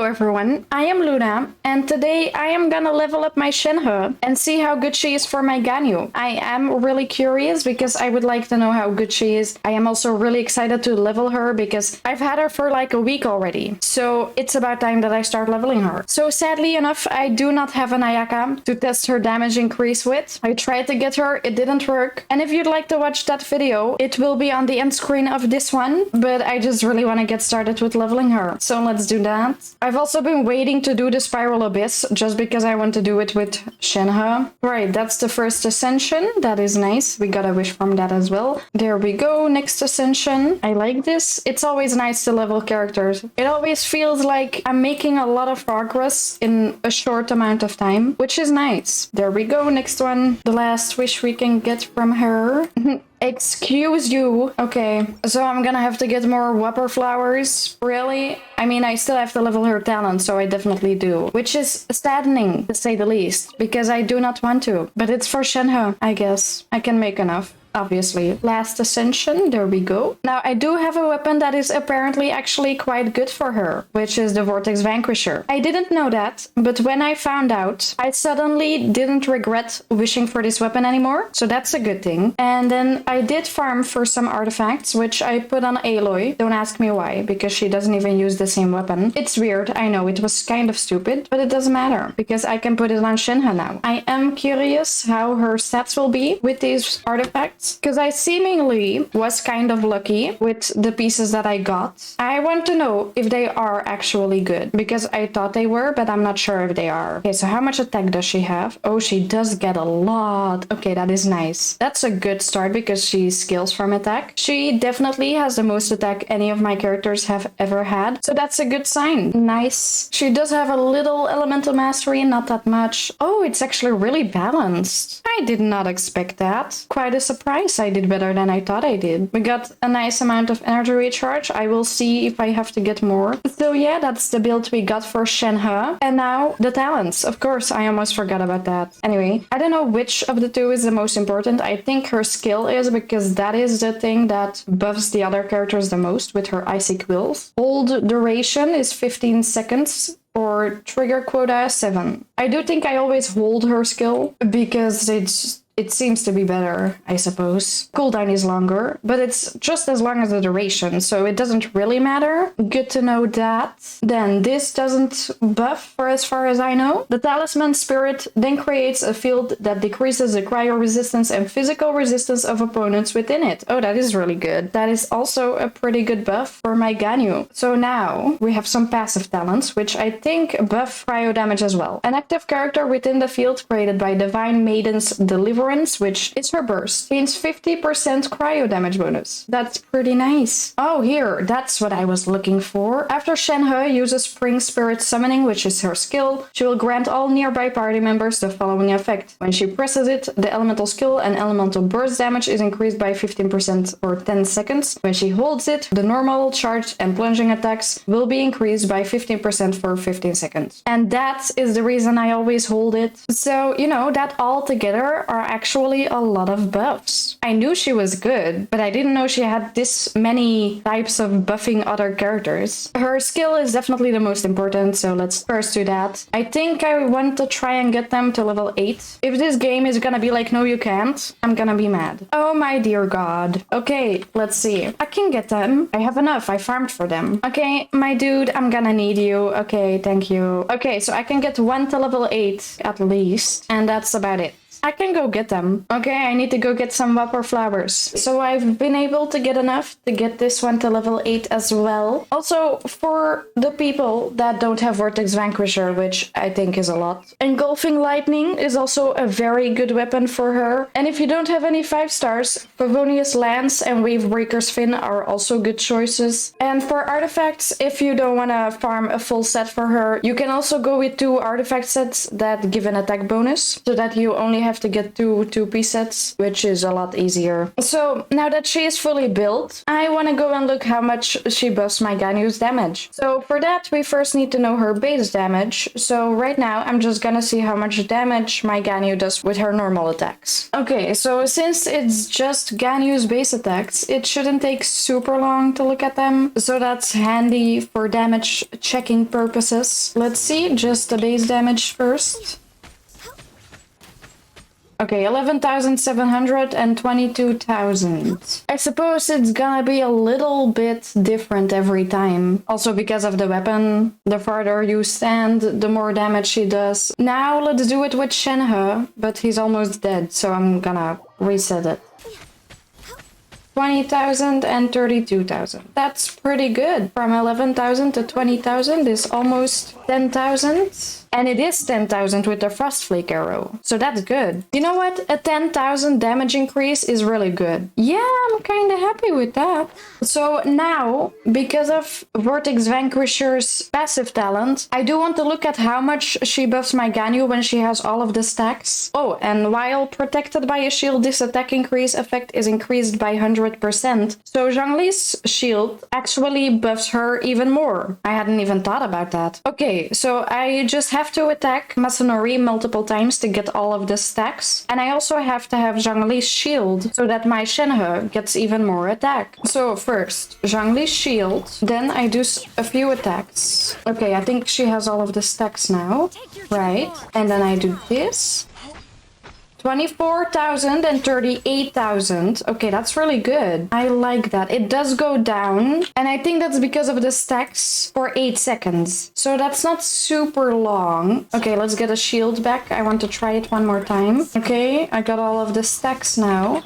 everyone, I am Luna, and today I am gonna level up my Shenhe and see how good she is for my Ganyu. I am really curious because I would like to know how good she is. I am also really excited to level her because I've had her for like a week already. So it's about time that I start leveling her. So sadly enough, I do not have an Ayaka to test her damage increase with. I tried to get her, it didn't work. And if you'd like to watch that video, it will be on the end screen of this one, but I just really want to get started with leveling her. So let's do that. I've also been waiting to do the Spiral Abyss just because I want to do it with Shenhe. Right, that's the first ascension. That is nice. We got a wish from that as well. There we go. Next ascension. I like this. It's always nice to level characters. It always feels like I'm making a lot of progress in a short amount of time, which is nice. There we go. Next one. The last wish we can get from her. Excuse you. Okay, so I'm gonna have to get more Whopper flowers. Really? I mean, I still have to level her talent, so I definitely do. Which is saddening, to say the least, because I do not want to. But it's for Shenhe, I guess. I can make enough. Obviously. Last ascension, there we go. Now, I do have a weapon that is apparently actually quite good for her, which is the Vortex Vanquisher. I didn't know that, but when I found out, I suddenly didn't regret wishing for this weapon anymore, so that's a good thing. And then I did farm for some artifacts, which I put on Aloy. Don't ask me why, because she doesn't even use the same weapon. It's weird, I know, it was kind of stupid, but it doesn't matter, because I can put it on Shenhe now. I am curious how her stats will be with these artifacts, because I seemingly was kind of lucky with the pieces that I got. I want to know if they are actually good, because I thought they were, but I'm not sure if they are. Okay, so how much attack does she have? Oh, she does get a lot. Okay, that is nice. That's a good start because she scales from attack. She definitely has the most attack any of my characters have ever had, so that's a good sign. Nice. She does have a little elemental mastery, not that much. Oh, it's actually really balanced. I did not expect that. Quite a surprise. I did better than I thought I did. We got a nice amount of energy recharge. I will see if I have to get more. So yeah, that's the build we got for Shenhe. And now the talents. Of course, I almost forgot about that. Anyway, I don't know which of the two is the most important. I think her skill is, because that is the thing that buffs the other characters the most with her icy quills. Hold duration is 15 seconds. Or trigger quota 7. I do think I always hold her skill because it seems to be better, I suppose. Cooldown is longer, but it's just as long as the duration, so it doesn't really matter. Good to know that. Then this doesn't buff for as far as I know. The Talisman Spirit then creates a field that decreases the cryo resistance and physical resistance of opponents within it. Oh, that is really good. That is also a pretty good buff for my Ganyu. So now we have some passive talents, which I think buff cryo damage as well. An active character within the field created by Divine Maiden's Deliverance, which is her burst, gains 50% cryo damage bonus. That's pretty nice. Oh, here, that's what I was looking for. After Shenhe uses Spring Spirit Summoning, which is her skill, she will grant all nearby party members the following effect. When she presses it, the elemental skill and elemental burst damage is increased by 15% for 10 seconds. When she holds it, the normal, charged, and plunging attacks will be increased by 15% for 15 seconds. And that is the reason I always hold it. So, you know, that all together are actually a lot of buffs. I knew she was good, but I didn't know she had this many types of buffing other characters. Her skill is definitely the most important, so let's first do that. I think I want to try and get them to level 8. If this game is gonna be like, no you can't, I'm gonna be mad. Oh my dear god. Okay, let's see. I can get them. I have enough. I farmed for them. Okay, my dude, I'm gonna need you. Okay, thank you. Okay, so I can get one to level 8 at least, and that's about it. I can go get them. Okay, I need to go get some Whopper flowers. So I've been able to get enough to get this one to level 8 as well. Also, for the people that don't have Vortex Vanquisher, which I think is a lot, Engulfing Lightning is also a very good weapon for her. And if you don't have any 5 stars, Favonius Lance and Wavebreaker's Fin are also good choices. And for artifacts, if you don't want to farm a full set for her, you can also go with 2 artifact sets that give an attack bonus, so that you only have have to get two piece sets, which is a lot easier. So now that she is fully built, I want to go and look how much she buffs my Ganyu's damage. So for that, we first need to know her base damage. So right now, I'm just gonna see how much damage my Ganyu does with her normal attacks. Okay, so since it's just Ganyu's base attacks, it shouldn't take super long to look at them. So that's handy for damage checking purposes. Let's see, just the base damage first. Okay, 11,700 and 22,000. I suppose it's gonna be a little bit different every time. Also because of the weapon. The farther you stand, the more damage she does. Now let's do it with Shenhe, but he's almost dead, so I'm gonna reset it. 20,000 and 32,000. That's pretty good. From 11,000 to 20,000 is almost 10,000. And it is 10,000 with the Frost Flake arrow. So that's good. You know what? A 10,000 damage increase is really good. Yeah, I'm kind of happy with that. So now, because of Vortex Vanquisher's passive talent, I do want to look at how much she buffs my Ganyu when she has all of the stacks. Oh, and while protected by a shield, this attack increase effect is increased by 100%. So Zhongli's shield actually buffs her even more. I hadn't even thought about that. Okay, so I just have to attack Masanori multiple times to get all of the stacks. And I also have to have Zhongli's shield so that my Shenhe gets even more attack. So first, Zhongli's shield. Then I do a few attacks. Okay, I think she has all of the stacks now. Right. And then I do this. 24,000 and 38,000. Okay, that's really good. I like that. It does go down. And I think that's because of the stacks for 8 seconds. So that's not super long. Okay, let's get a shield back. I want to try it one more time. Okay, I got all of the stacks now.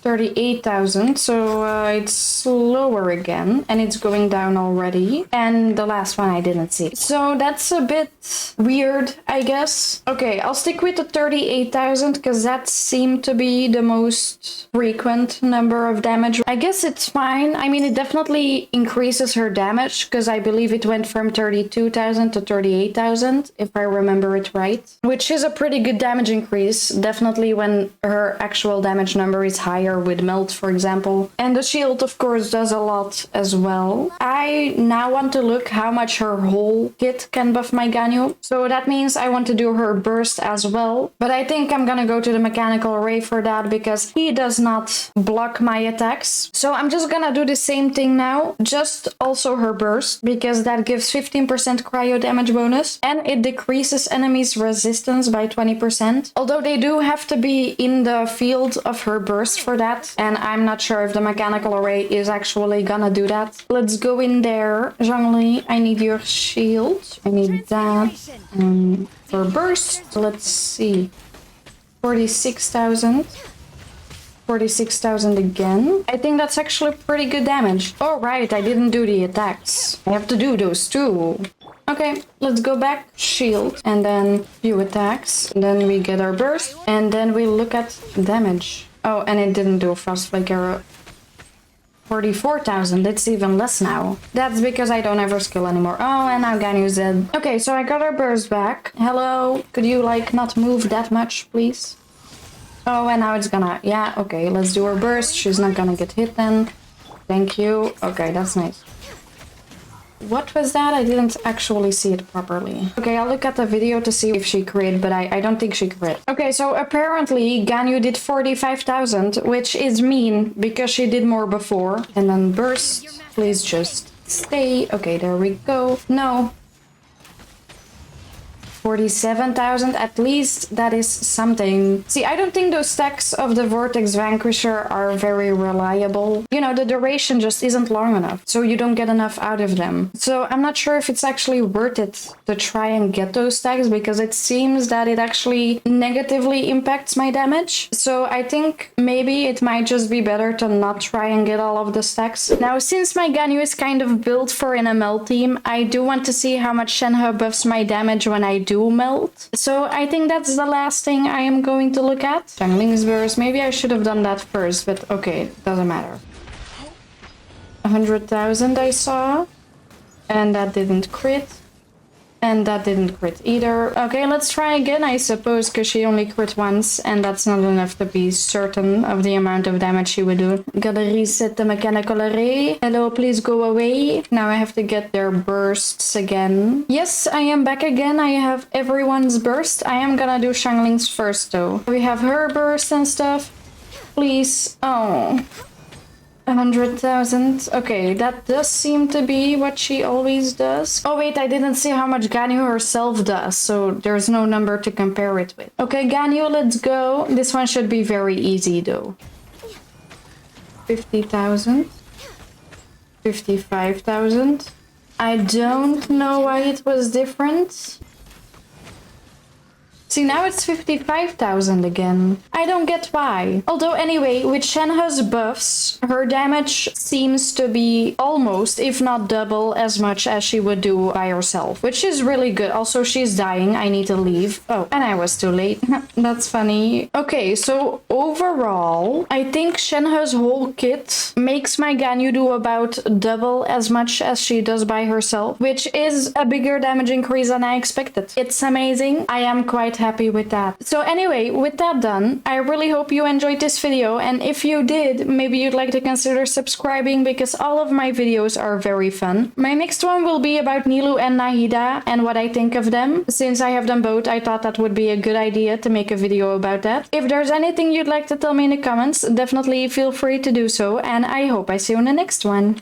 38,000, so it's slower again, and it's going down already. And the last one I didn't see. So that's a bit weird, I guess. Okay, I'll stick with the 38,000 because that seemed to be the most frequent number of damage. I guess it's fine. I mean, it definitely increases her damage because I believe it went from 32,000 to 38,000, if I remember it right. Which is a pretty good damage increase, definitely when her actual damage number is higher with melt, for example. And the shield, of course, does a lot as well. I now want to look how much her whole kit can buff my Ganyu. So that means I want to do her burst as well. But I think I'm gonna go to the mechanical array for that because he does not block my attacks. So I'm just gonna do the same thing now, just also her burst, because that gives 15% cryo damage bonus and it decreases enemies' resistance by 20%. Although they do have to be in the field of her burst for that, and I'm not sure if the mechanical array is actually gonna do that. Let's go in there. Zhongli, I need your shield. I need that. For burst, let's see. 46,000. 46,000 again. I think that's actually pretty good damage. Oh, right, I didn't do the attacks. I have to do those too. Okay, let's go back. Shield, and then few attacks. And then we get our burst, and then we look at damage. Oh, and it didn't do a Frost Flake arrow. 44,000, it's even less now. That's because I don't have her skill anymore. Oh, and now Ganyu's dead. Okay, so I got her burst back. Hello, could you, like, not move that much, please? Oh, and now it's gonna... Yeah, okay, let's do her burst. She's not gonna get hit then. Thank you. Okay, that's nice. What was that? I didn't actually see it properly. Okay, I'll look at the video to see if she crit, but I don't think she crit. Okay, so apparently Ganyu did 45,000, which is mean because she did more before. And then burst, please just stay. Okay, there we go. No. 47,000, at least that is something. See, I don't think those stacks of the Vortex Vanquisher are very reliable. You know, the duration just isn't long enough, so you don't get enough out of them. So I'm not sure if it's actually worth it to try and get those stacks, because it seems that it actually negatively impacts my damage. So I think maybe it might just be better to not try and get all of the stacks. Now, since my Ganyu is kind of built for an ML team, I do want to see how much Shenhe buffs my damage when I do melt. So I think that's the last thing I am going to look at. Changling's burst. Maybe I should have done that first, but okay, doesn't matter. 100,000 I saw, and that didn't crit. And that didn't crit either. Okay, let's try again, I suppose, because she only crit once, and that's not enough to be certain of the amount of damage she would do. Gotta reset the mechanical array. Hello, please go away. Now I have to get their bursts again. Yes, I am back again. I have everyone's burst. I am gonna do Shangling's first, though. We have her burst and stuff. Please. Oh. 100,000. Okay, that does seem to be what she always does. Oh wait, I didn't see how much Ganyu herself does, so there's no number to compare it with. Okay, Ganyu, let's go. This one should be very easy though. 50,000. 55,000. I don't know why it was different. See, now it's 55,000 again. I don't get why. Although anyway, with Shenhe's buffs, her damage seems to be almost, if not double, as much as she would do by herself, which is really good. Also, she's dying. I need to leave. Oh, and I was too late. That's funny. Okay, so overall, I think Shenhe's whole kit makes my Ganyu do about double as much as she does by herself, which is a bigger damage increase than I expected. It's amazing. I am quite happy with that. So anyway, with that done, I really hope you enjoyed this video, and if you did, maybe you'd like to consider subscribing because all of my videos are very fun. My next one will be about Nilou and Nahida and what I think of them. Since I have them both, I thought that would be a good idea to make a video about that. If there's anything you'd like to tell me in the comments, definitely feel free to do so, and I hope I see you in the next one.